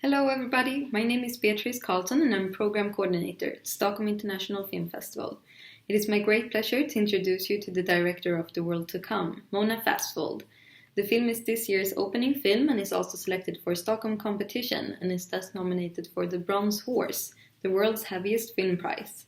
Hello everybody, my name is Beatrice Karlsson and I'm Program Coordinator at Stockholm International Film Festival. It is my great pleasure to introduce you to the director of The World to Come, Mona Fastvold. The film is this year's opening film and is also selected for Stockholm competition and is thus nominated for the Bronze Horse, the world's heaviest film prize.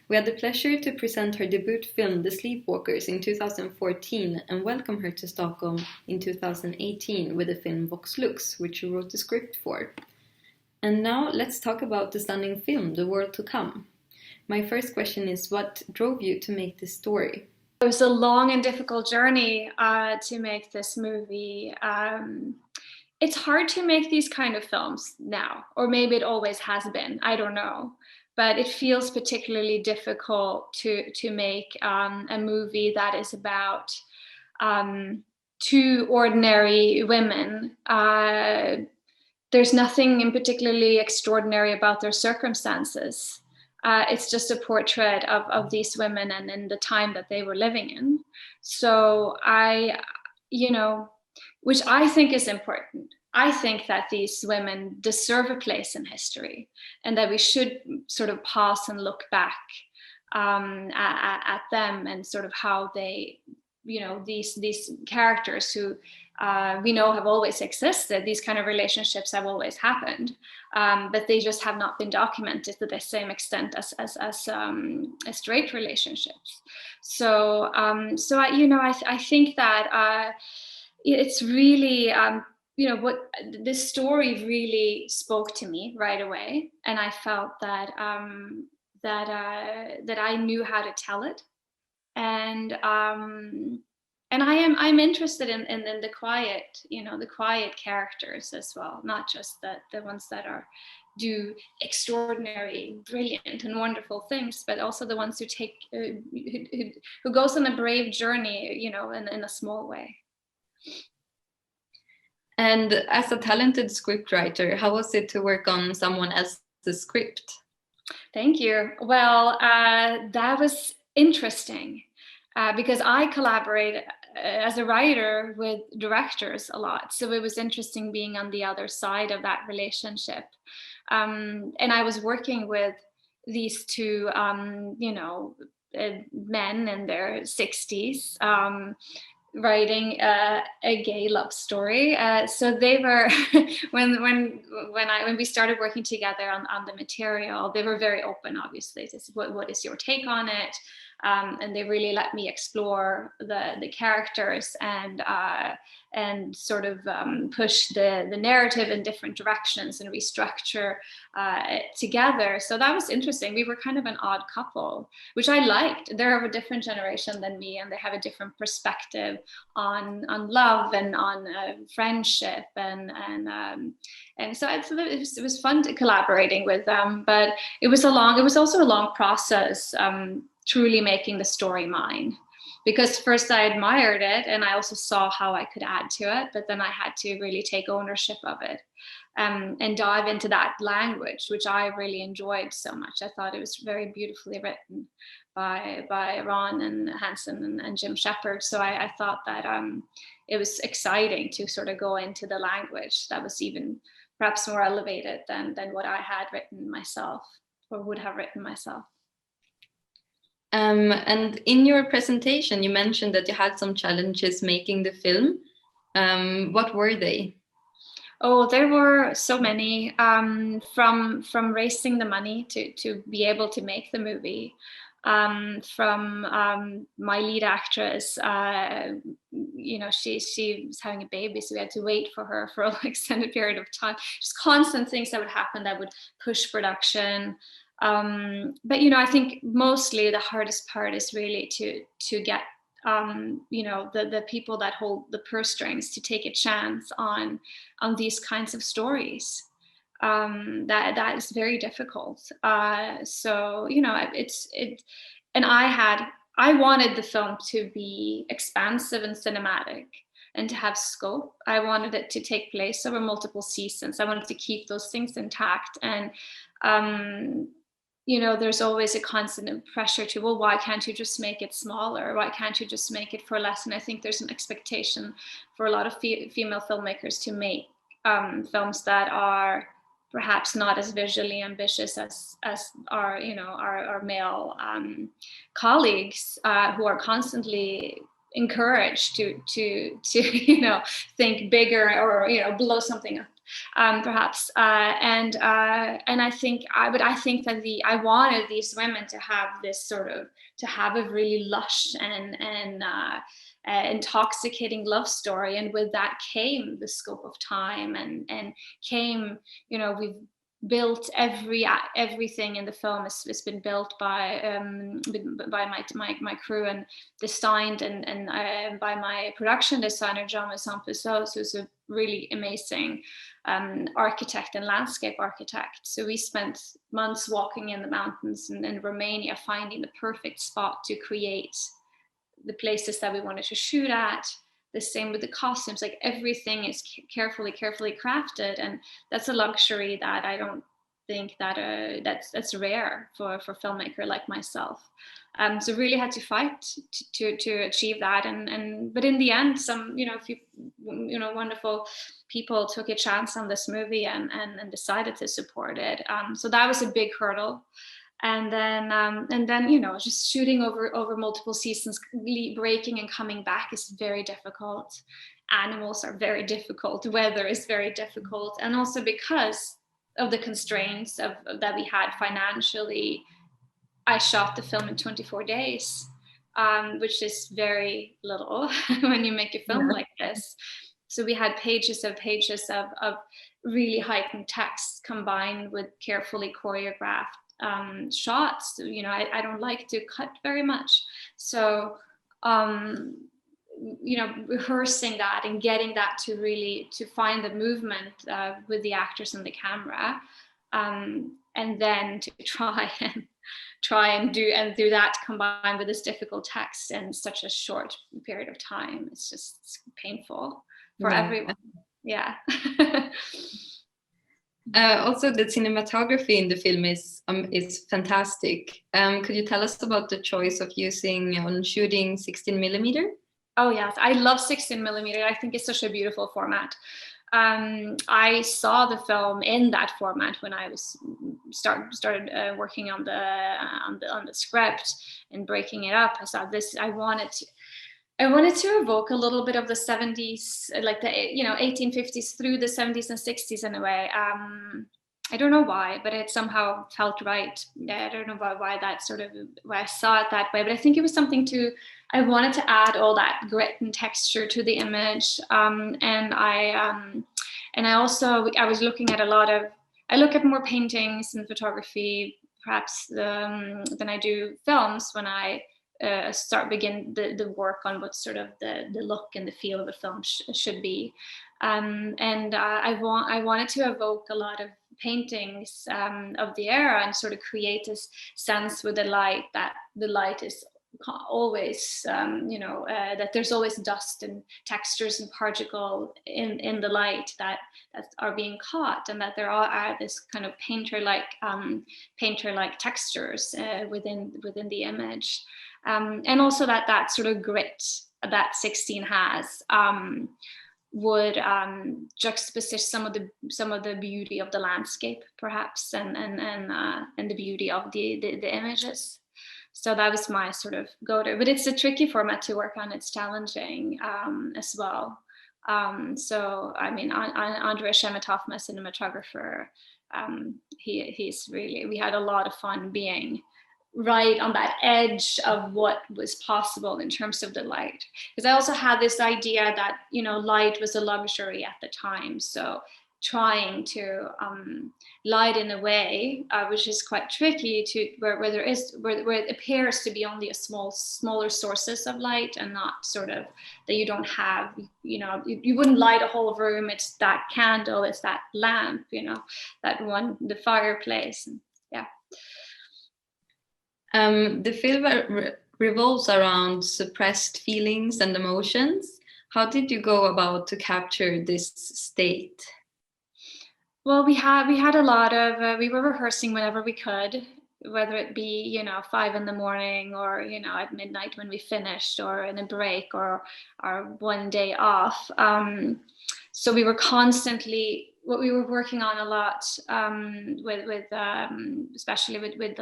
We had the pleasure to present her debut film The Sleepwalkers in 2014 and welcome her to Stockholm in 2018 with the film Vox Lux, which she wrote the script for. And now let's talk about the stunning film, The World to Come. My first question is, what drove you to make this story? It was a long and difficult journey to make this movie. It's hard to make these kind of films now, or maybe it always has been, I don't know. But it feels particularly difficult to make a movie that is about two ordinary women. There's nothing in particularly extraordinary about their circumstances. It's just a portrait of these women and in the time that they were living in. So which I think is important. I think that these women deserve a place in history and that we should sort of pause and look back at them and sort of how they, these characters who we know have always existed, these kind of relationships have always happened, but they just have not been documented to the same extent as straight relationships. So I think that it's really what this story really spoke to me right away, and I felt that that I knew how to tell it, and I'm interested in the quiet, the quiet characters as well, not just the ones that do extraordinary, brilliant, and wonderful things, but also the ones who take who goes on a brave journey, in a small way. And as a talented scriptwriter, how was it to work on someone else's script? Thank you. Well, that was interesting because I collaborate as a writer with directors a lot. So it was interesting being on the other side of that relationship. And I was working with these two, men in their 60s. Writing a gay love story. So they were when we started working together on the material, they were very open, obviously. This is what is your take on it? And they really let me explore the characters and sort of push the narrative in different directions and restructure it together. So that was interesting. We were kind of an odd couple, which I liked. They're of a different generation than me, and they have a different perspective on love and on friendship, and so it was fun collaborating with them. But it was also a long process. Truly making the story mine, because first I admired it and I also saw how I could add to it, but then I had to really take ownership of it and dive into that language, which I really enjoyed so much. I thought it was very beautifully written by Ron and Hansen and Jim Shepard. So I thought that it was exciting to sort of go into the language that was even perhaps more elevated than what I had written myself or would have written myself. And in your presentation, you mentioned that you had some challenges making the film. What were they? Oh, there were so many, from raising the money to be able to make the movie, from my lead actress, she was having a baby, so we had to wait for her for an extended period of time. Just constant things that would happen that would push production. But I think mostly the hardest part is really to get the people that hold the purse strings to take a chance on these kinds of stories. That is very difficult. So and I wanted the film to be expansive and cinematic and to have scope. I wanted it to take place over multiple seasons. I wanted to keep those things intact, and there's always a constant pressure to, well, why can't you just make it smaller? Why can't you just make it for less? And I think there's an expectation for a lot of female filmmakers to make films that are perhaps not as visually ambitious as our, you know, our male colleagues, who are constantly encouraged to you know, think bigger, or, you know, blow something up, perhaps. And I think I think that I wanted these women to have this sort of, to have a really lush and intoxicating love story, and with that came the scope of time, and came, you know, we've built everything in the film has been built by my crew, and designed and by my production designer Jean-Vincent Poussos, who's a really amazing architect and landscape architect. So we spent months walking in the mountains in Romania, finding the perfect spot to create the places that we wanted to shoot at. The same with the costumes, like everything is carefully crafted, and that's a luxury that I don't think that that's rare for a filmmaker like myself. So really had to fight to achieve that, and but in the end, some, you know, a few, you know, wonderful people took a chance on this movie and decided to support it. So that was a big hurdle. And then, you know, just shooting over multiple seasons, breaking and coming back is very difficult. Animals are very difficult. Weather is very difficult, and also because of the constraints that we had financially, I shot the film in 24 days, which is very little when you make a film like this. So we had pages of really heightened text combined with carefully choreographed shots. You know, I don't like to cut very much. So, you know, rehearsing that and getting that to find the movement with the actors and the camera, and then to try and do that combined with this difficult text in such a short period of time. It's painful for everyone. Yeah. Also, the cinematography in the film is fantastic. Could you tell us about the choice of shooting 16 millimeter? Oh yes, I love 16 millimeter. I think it's such a beautiful format. I saw the film in that format when I was started working on the script and breaking it up. I saw this. I wanted to evoke a little bit of the 70s, like the, you know, 1850s through the 70s and 60s in a way. I don't know why, but it somehow felt right. I don't know why that sort of, why I saw it that way, but I think it was something I wanted to add all that grit and texture to the image. And I was looking at I look at more paintings and photography perhaps than I do films when I begin the work on what sort of the look and the feel of the film should be. I wanted to evoke a lot of paintings of the era and sort of create this sense with the light, that the light is always, that there's always dust and textures and particle in the light that are being caught, and that there are this kind of painter-like textures within the image, and also that sort of grit that 16 has. Would juxtapose some of the beauty of the landscape, perhaps, and the beauty of the images. So that was my sort of go-to. But it's a tricky format to work on. It's challenging as well. So I mean, Andrei Shemetov, my cinematographer, he's really. We had a lot of fun being right on that edge of what was possible in terms of the light, because I also had this idea that, you know, light was a luxury at the time, so trying to light in a way which is quite tricky to where it appears to be only smaller sources of light, and not sort of that you don't have, you know, you wouldn't light a whole room. It's that candle, it's that lamp, you know, that one, the fireplace. Yeah. The film revolves around suppressed feelings and emotions. How did you go about to capture this state? Well, we had a lot of, we were rehearsing whenever we could, whether it be, you know, 5 a.m. or, you know, at midnight when we finished, or in a break, or one day off. So we were constantly what we were working on a lot, with especially with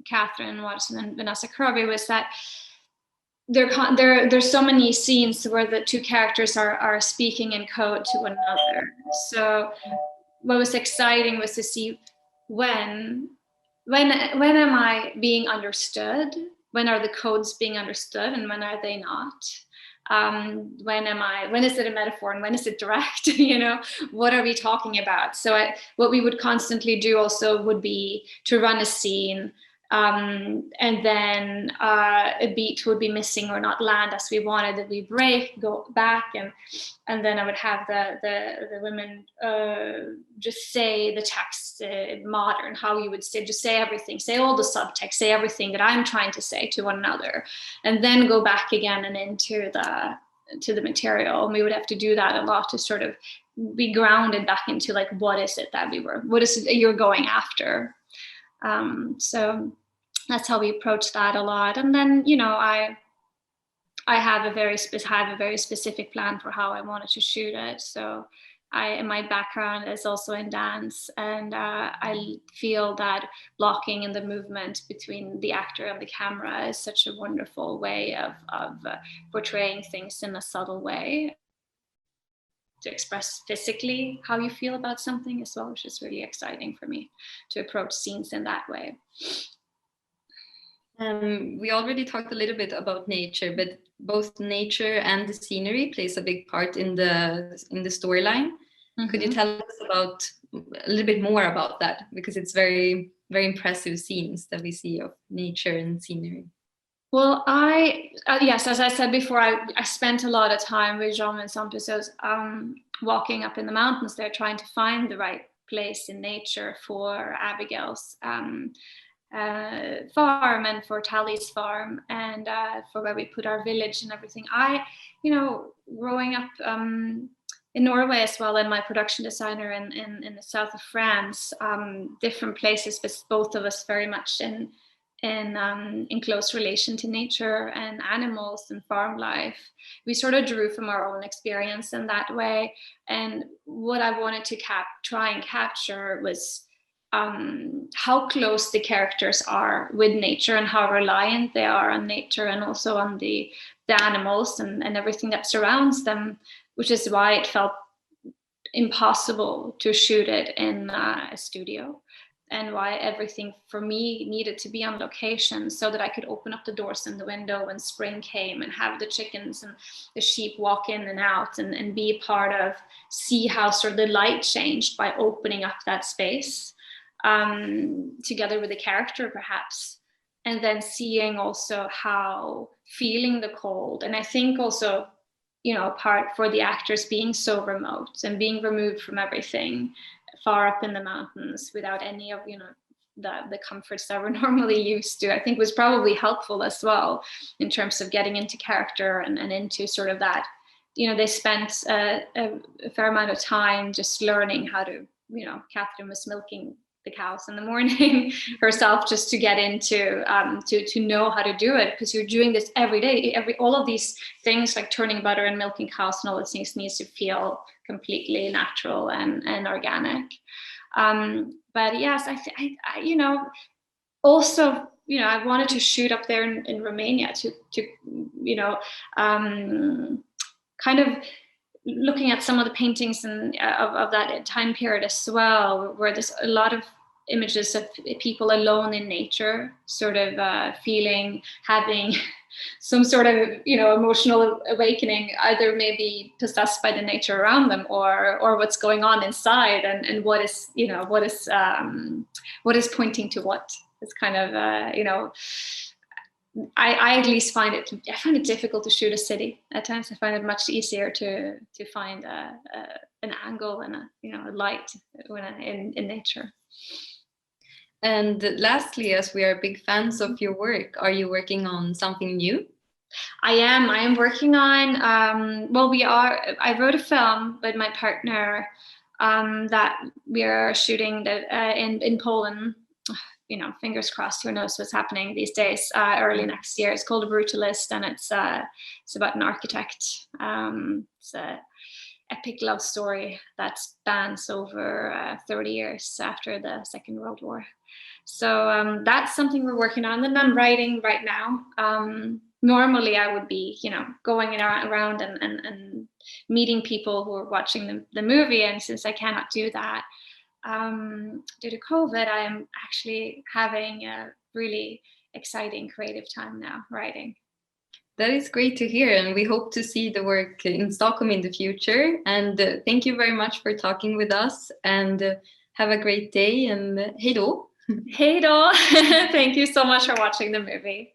Catherine Watson and Vanessa Kirby, was that there's so many scenes where the two characters are speaking in code to one another. So what was exciting was to see when am I being understood? When are the codes being understood, and when are they not? When is it a metaphor and when is it direct? What are we talking about? So what we would constantly do also would be to run a scene, and then a beat would be missing or not land as we wanted, that we break, go back, and then I would have the women just say the text modern, how you would say, just say everything, say all the subtext, say everything that I'm trying to say to one another, and then go back again and into the material. And we would have to do that a lot to sort of be grounded back into like, what is it you're going after? So that's how we approach that a lot. And then, I have a very specific plan for how I wanted to shoot it. So my background is also in dance, and I feel that blocking in the movement between the actor and the camera is such a wonderful way of portraying things in a subtle way, to express physically how you feel about something as well, which is really exciting for me to approach scenes in that way. We already talked a little bit about nature, but both nature and the scenery plays a big part in the storyline. Mm-hmm. Could you tell us about a little bit more about that? Because it's very, very impressive scenes that we see of nature and scenery. Well, yes, as I said before, I spent a lot of time with Jean and Sampussos, walking up in the mountains there, trying to find the right place in nature for Abigail's farm and for Tally's farm, and for where we put our village and everything. Growing up in Norway as well, and my production designer in the south of France, different places, but both of us very much in close relation to nature and animals and farm life. We sort of drew from our own experience in that way. And what I wanted to try and capture was how close the characters are with nature, and how reliant they are on nature, and also on the animals and everything that surrounds them, which is why it felt impossible to shoot it in a studio, and why everything for me needed to be on location, so that I could open up the doors and the window when spring came, and have the chickens and the sheep walk in and out, and be a part of, see how sort of the light changed by opening up that space, together with the character perhaps, and then seeing also how feeling the cold. And I think also, part for the actors being so remote and being removed from everything, far up in the mountains without any of the comforts that we're normally used to, I think was probably helpful as well in terms of getting into character and into sort of that. They spent a fair amount of time just learning how to, Catherine was milking the cows in the morning herself, just to get into to know how to do it, because you're doing this every day. All of these things like turning butter and milking cows and all those things needs to feel completely natural and organic. But yes, I also, I wanted to shoot up there in Romania to kind of looking at some of the paintings and of that time period as well, where there's a lot of images of people alone in nature, sort of having some sort of emotional awakening, either maybe possessed by the nature around them, or what's going on inside, and what is pointing to what. It's kind of I at least find it difficult to shoot a city. At times I find it much easier to find an angle and a light in nature. And lastly, as we are big fans of your work, are you working on something new? I am working on, I wrote a film with my partner that we are shooting in Poland. Fingers crossed, who knows what's happening these days, early next year. It's called A Brutalist, and it's about an architect. epic love story that spans over 30 years after the Second World War. So that's something we're working on, and I'm writing right now. Normally I would be, going around and meeting people who are watching the movie, and since I cannot do that due to COVID, I am actually having a really exciting creative time now writing. That is great to hear, and we hope to see the work in Stockholm in the future. And thank you very much for talking with us, and have a great day, and hej då! Hej då! Thank you so much for watching the movie.